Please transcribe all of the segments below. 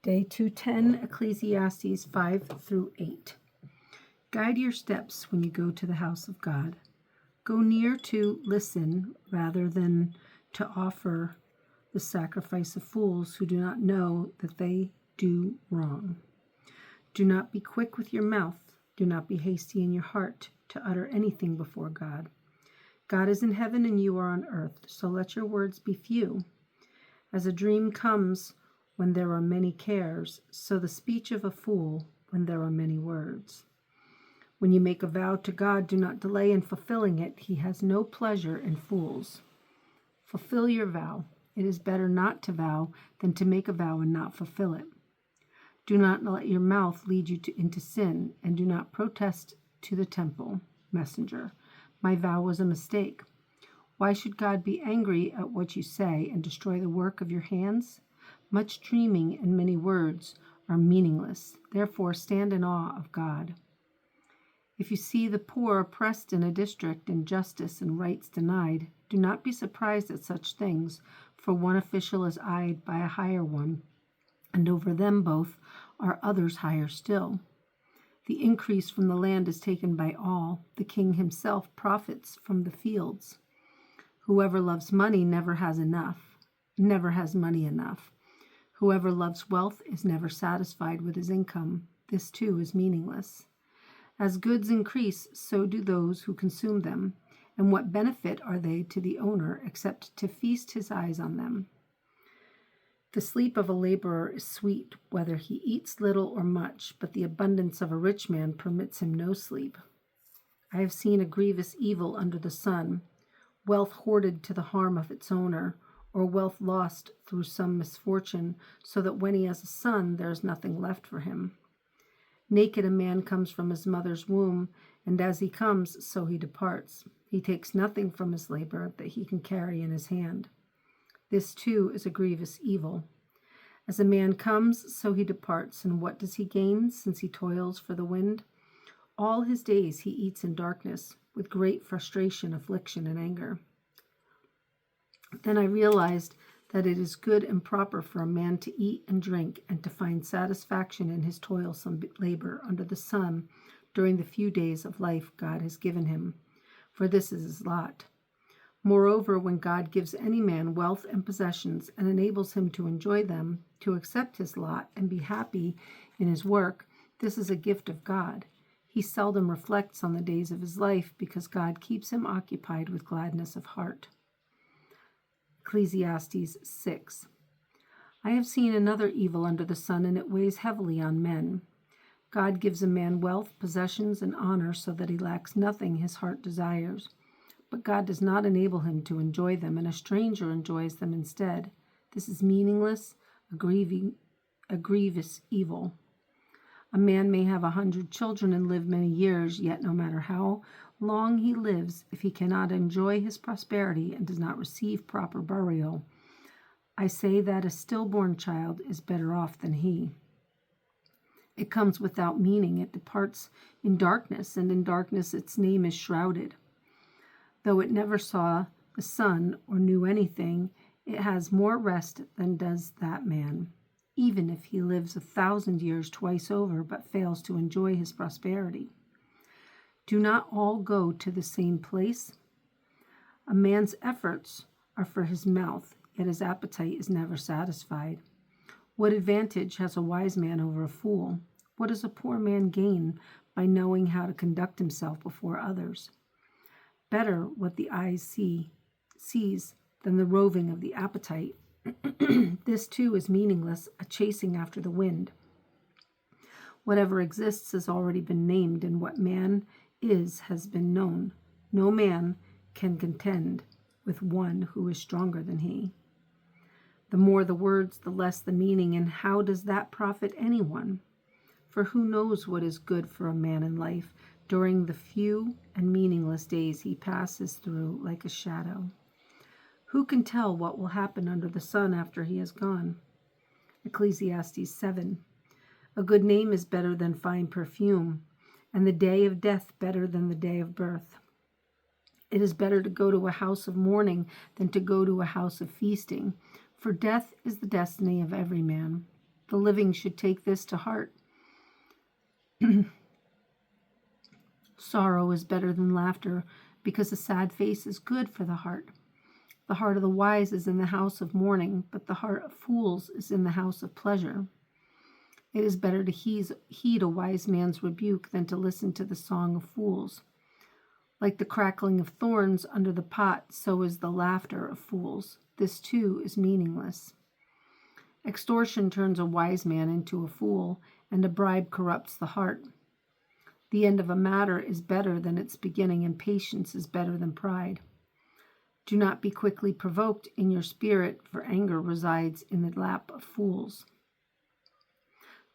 Day 210, Ecclesiastes 5 through 8. Guide your steps when you go to the house of God. Go near to listen rather than to offer the sacrifice of fools who do not know that they do wrong. Do not be quick with your mouth. Do not be hasty in your heart to utter anything before God. God is in heaven and you are on earth, so let your words be few. As a dream comes when there are many cares, so the speech of a fool when there are many words. When you make a vow to God, do not delay in fulfilling it. He has no pleasure in fools. Fulfill your vow. It is better not to vow than to make a vow and not fulfill it. Do not let your mouth lead you into sin, and do not protest to the temple messenger. My vow was a mistake. Why should God be angry at what you say and destroy the work of your hands? Much dreaming and many words are meaningless. Therefore, stand in awe of God. If you see the poor oppressed in a district and justice and rights denied, do not be surprised at such things, for one official is eyed by a higher one, and over them both are others higher still. The increase from the land is taken by all. The king himself profits from the fields. Whoever loves money never has money enough. Whoever loves wealth is never satisfied with his income. This too is meaningless. As goods increase, so do those who consume them. And what benefit are they to the owner except to feast his eyes on them? The sleep of a laborer is sweet, whether he eats little or much, but the abundance of a rich man permits him no sleep. I have seen a grievous evil under the sun, wealth hoarded to the harm of its owner, or wealth lost through some misfortune, so that when he has a son, there is nothing left for him. Naked a man comes from his mother's womb, and as he comes, so he departs. He takes nothing from his labor that he can carry in his hand. This too is a grievous evil. As a man comes, so he departs, and what does he gain since he toils for the wind? All his days he eats in darkness, with great frustration, affliction, and anger. Then I realized that it is good and proper for a man to eat and drink and to find satisfaction in his toilsome labor under the sun during the few days of life God has given him, for this is his lot. Moreover, when God gives any man wealth and possessions and enables him to enjoy them, to accept his lot and be happy in his work, this is a gift of God. He seldom reflects on the days of his life because God keeps him occupied with gladness of heart. Ecclesiastes 6. I have seen another evil under the sun, and it weighs heavily on men. God gives a man wealth, possessions, and honor so that he lacks nothing his heart desires. But God does not enable him to enjoy them, and a stranger enjoys them instead. This is meaningless, a grievous evil. A man may have 100 children and live many years, yet no matter how long he lives, if he cannot enjoy his prosperity and does not receive proper burial, I say that a stillborn child is better off than he. It comes without meaning, it departs in darkness, and in darkness its name is shrouded. Though it never saw the sun or knew anything, it has more rest than does that man, even if he lives 1,000 years twice over but fails to enjoy his prosperity. Do not all go to the same place? A man's efforts are for his mouth, yet his appetite is never satisfied. What advantage has a wise man over a fool? What does a poor man gain by knowing how to conduct himself before others? Better what the eye sees than the roving of the appetite. This too is meaningless, a chasing after the wind. Whatever exists has already been named, and what man is has been known. No man can contend with one who is stronger than he. The more the words, the less the meaning, and how does that profit anyone? For who knows what is good for a man in life during the few and meaningless days he passes through like a shadow? Who can tell what will happen under the sun after he has gone? Ecclesiastes 7. A good name is better than fine perfume, and the day of death better than the day of birth. It is better to go to a house of mourning than to go to a house of feasting, for death is the destiny of every man. The living should take this to heart. Sorrow is better than laughter, because a sad face is good for the heart. The heart of the wise is in the house of mourning, but the heart of fools is in the house of pleasure. It is better to heed a wise man's rebuke than to listen to the song of fools. Like the crackling of thorns under the pot, so is the laughter of fools. This too is meaningless. Extortion turns a wise man into a fool, and a bribe corrupts the heart. The end of a matter is better than its beginning, and patience is better than pride. Do not be quickly provoked in your spirit, for anger resides in the lap of fools.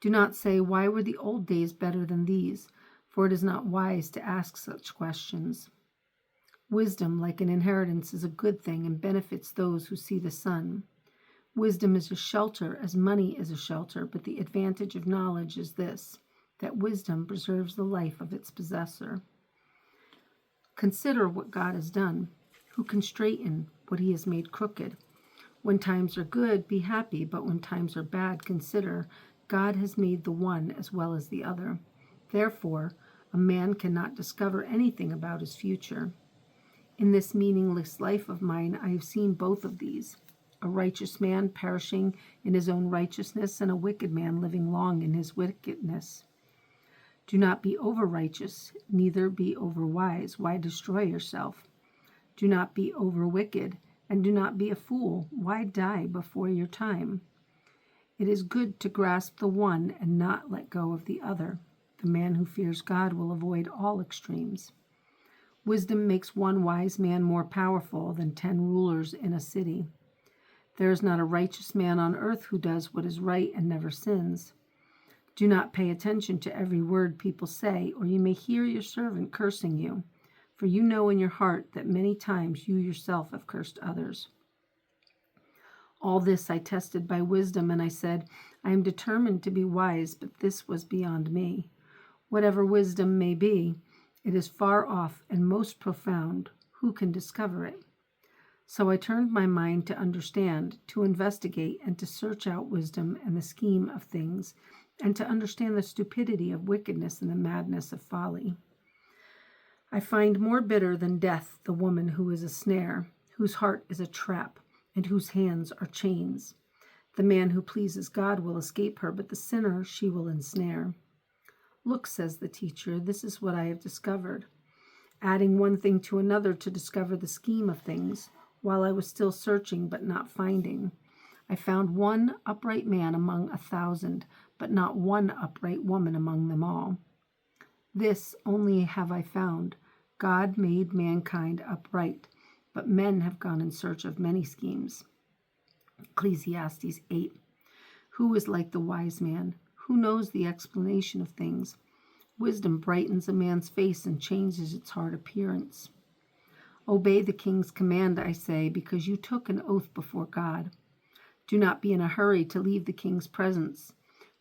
Do not say, "Why were the old days better than these?" For it is not wise to ask such questions. Wisdom, like an inheritance, is a good thing and benefits those who see the sun. Wisdom is a shelter as money is a shelter, but the advantage of knowledge is this, that wisdom preserves the life of its possessor. Consider what God has done. Who can straighten what he has made crooked? When times are good, be happy, but when times are bad, consider God has made the one as well as the other. Therefore, a man cannot discover anything about his future. In this meaningless life of mine, I have seen both of these, a righteous man perishing in his own righteousness and a wicked man living long in his wickedness. Do not be over-righteous, neither be over-wise. Why destroy yourself? Do not be over-wicked, and do not be a fool. Why die before your time? It is good to grasp the one and not let go of the other. The man who fears God will avoid all extremes. Wisdom makes one wise man more powerful than 10 rulers in a city. There is not a righteous man on earth who does what is right and never sins. Do not pay attention to every word people say, or you may hear your servant cursing you. For you know in your heart that many times you yourself have cursed others. All this I tested by wisdom, and I said, I am determined to be wise, but this was beyond me. Whatever wisdom may be, it is far off and most profound. Who can discover it? So I turned my mind to understand, to investigate, and to search out wisdom and the scheme of things, and to understand the stupidity of wickedness and the madness of folly. I find more bitter than death the woman who is a snare, whose heart is a trap, and whose hands are chains. The man who pleases God will escape her, but the sinner she will ensnare. Look, says the teacher, this is what I have discovered. Adding one thing to another to discover the scheme of things, while I was still searching but not finding. I found one upright man among 1,000, but not one upright woman among them all. This only have I found. God made mankind upright, but men have gone in search of many schemes. Ecclesiastes 8. Who is like the wise man? Who knows the explanation of things? Wisdom brightens a man's face and changes its hard appearance. Obey the king's command, I say, because you took an oath before God. Do not be in a hurry to leave the king's presence.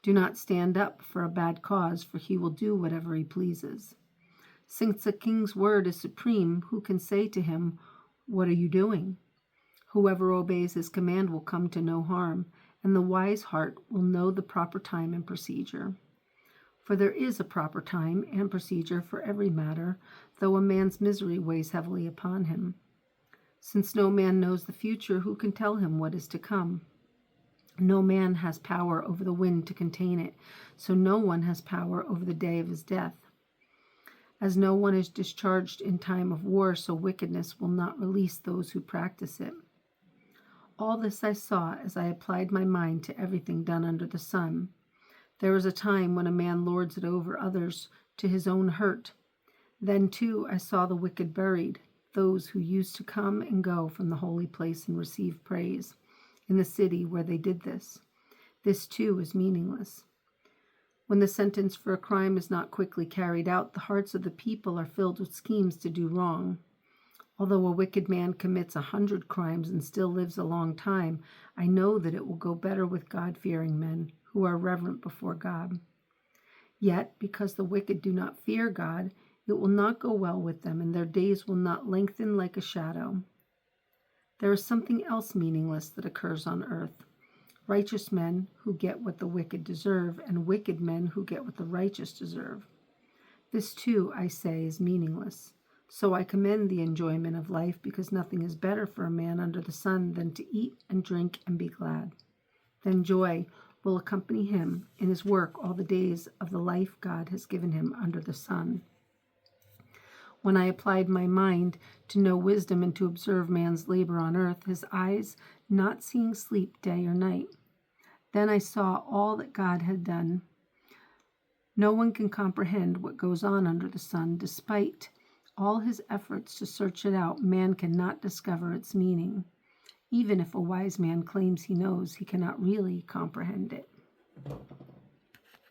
Do not stand up for a bad cause, for he will do whatever he pleases. Since the king's word is supreme, who can say to him, "What are you doing?" Whoever obeys his command will come to no harm, and the wise heart will know the proper time and procedure. For there is a proper time and procedure for every matter, though a man's misery weighs heavily upon him. Since no man knows the future, who can tell him what is to come? No man has power over the wind to contain it, so no one has power over the day of his death. As no one is discharged in time of war, so wickedness will not release those who practice it. All this I saw as I applied my mind to everything done under the sun. There is a time when a man lords it over others to his own hurt. Then, too, I saw the wicked buried, those who used to come and go from the holy place and receive praise, in the city where they did this. This, too, is meaningless. When the sentence for a crime is not quickly carried out, the hearts of the people are filled with schemes to do wrong. Although a wicked man commits 100 crimes and still lives a long time, I know that it will go better with God-fearing men who are reverent before God. Yet, because the wicked do not fear God, it will not go well with them, and their days will not lengthen like a shadow. There is something else meaningless that occurs on earth. righteous men who get what the wicked deserve, and wicked men who get what the righteous deserve. This too, I say, is meaningless. So I commend the enjoyment of life, because nothing is better for a man under the sun than to eat and drink and be glad. Then joy will accompany him in his work all the days of the life God has given him under the sun. When I applied my mind to know wisdom and to observe man's labor on earth, his eyes not seeing sleep day or night, then I saw all that God had done. No one can comprehend what goes on under the sun. Despite all his efforts to search it out, man cannot discover its meaning. Even if a wise man claims he knows, he cannot really comprehend it.